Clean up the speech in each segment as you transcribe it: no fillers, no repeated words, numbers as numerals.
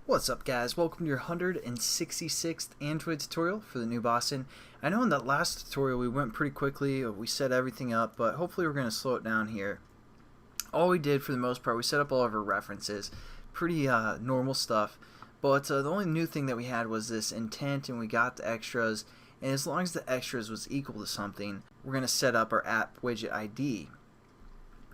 What's up, guys? Welcome to your 166th Android tutorial for the new Boston. I know in that last tutorial we went pretty quickly, we set everything up, but hopefully we're going to slow it down here. All we did for the most part, we set up all of our references, pretty normal stuff, but the only new thing that we had was this intent, and we got the extras, and as long as the extras was equal to something, we're going to set up our app widget ID.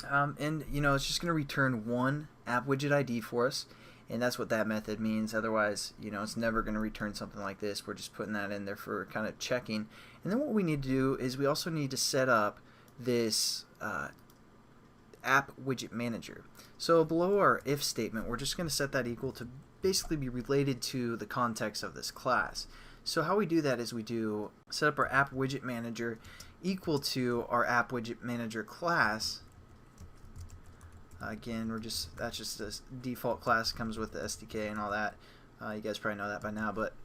And you know, it's just going to return one app widget ID for us. And that's what that method means. Otherwise, you know, it's never going to return something like this. We're just putting that in there for kind of checking. And then what we need to do is we also need to set up this app widget manager. So below our if statement, we're just going to set that equal to basically be related to the context of this class. So how we do that is we do set up our app widget manager equal to our app widget manager class. Again, that's just a default class that comes with the SDK and all that. You guys probably know that by now, but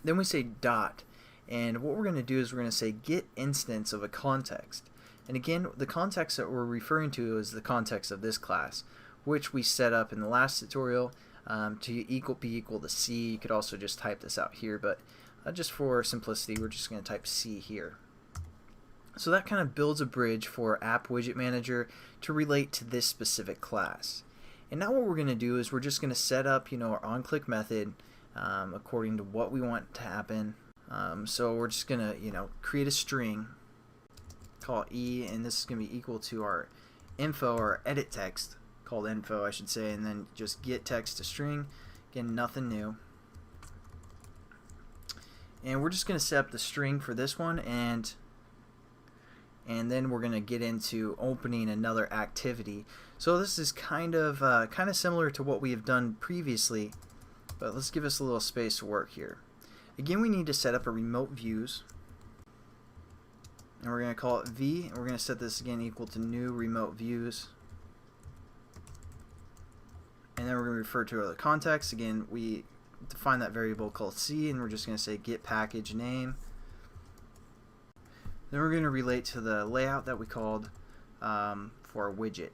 then we say dot, and what we're going to do is we're going to say get instance of a context. And again, the context that we're referring to is the context of this class, which we set up in the last tutorial to be equal to C. You could also just type this out here, but just for simplicity, we're just going to type C here. So that kind of builds a bridge for app widget manager to relate to this specific class. And now what we're going to do is we're just going to set up, you know, our onClick method according to what we want to happen. So we're just going to, you know, create a string, call it E, and this is going to be equal to our info or edit text, called info I should say, and then just get text to string. Again, nothing new. And we're just going to set up the string for this one, and then we're going to get into opening another activity. So this is kind of similar to what we have done previously, but let's give us a little space to work here. Again, we need to set up a remote views, and we're going to call it V, and we're going to set this again equal to new remote views, and then we're going to refer to the context. Again, we define that variable called C, and we're just going to say get package name. Then we're going to relate to the layout that we called for our widget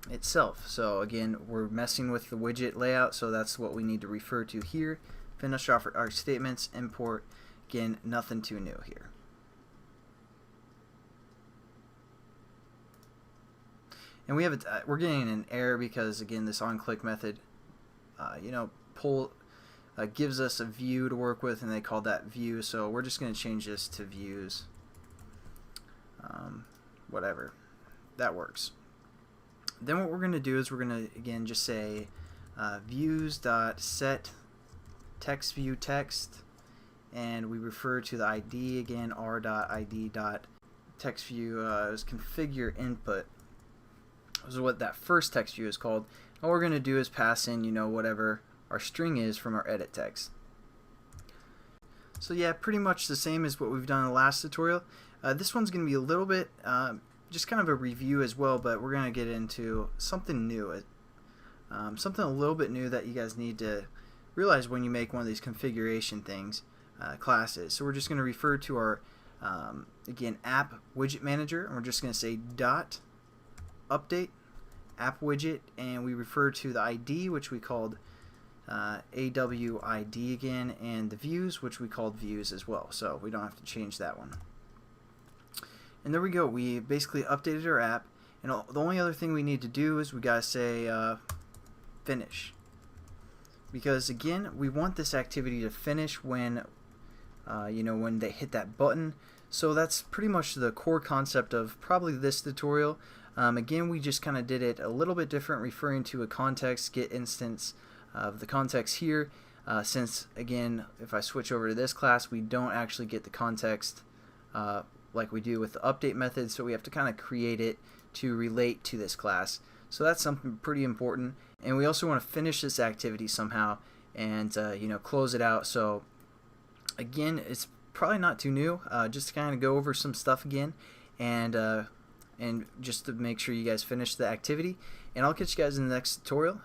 itself. So again, we're messing with the widget layout, so that's what we need to refer to here. Finish off our statements, import. Again, nothing too new here. And we're getting an error because again, this onClick method, you know, gives us a view to work with, and they call that view. So we're just going to change this to views. Whatever, that works. Then what we're going to do is we're going to again just say views.set text view text, and we refer to the ID again, r.id.text view is configure input. This is what that first text view is called. All we're going to do is pass in, you know, whatever our string is from our edit text. So yeah, pretty much the same as what we've done in the last tutorial. This one's going to be a little bit just kind of a review as well, but we're going to get into something new, something a little bit new that you guys need to realize when you make one of these configuration things, classes. So we're just going to refer to our again app widget manager, and we're just going to say dot update app widget, and we refer to the ID, which we called AWID again, and the views, which we called views as well, so we don't have to change that one. And there we go, we basically updated our app, and the only other thing we need to do is we gotta say finish, because again, we want this activity to finish when you know, when they hit that button. So that's pretty much the core concept of probably this tutorial. Again, we just kind of did it a little bit different, referring to a context, get instance of the context here, since again, if I switch over to this class, we don't actually get the context like we do with the update method, so we have to kind of create it to relate to this class. So that's something pretty important, and we also want to finish this activity somehow and you know, close it out. So again, it's probably not too new, just to kind of go over some stuff again, and just to make sure you guys finish the activity. And I'll catch you guys in the next tutorial.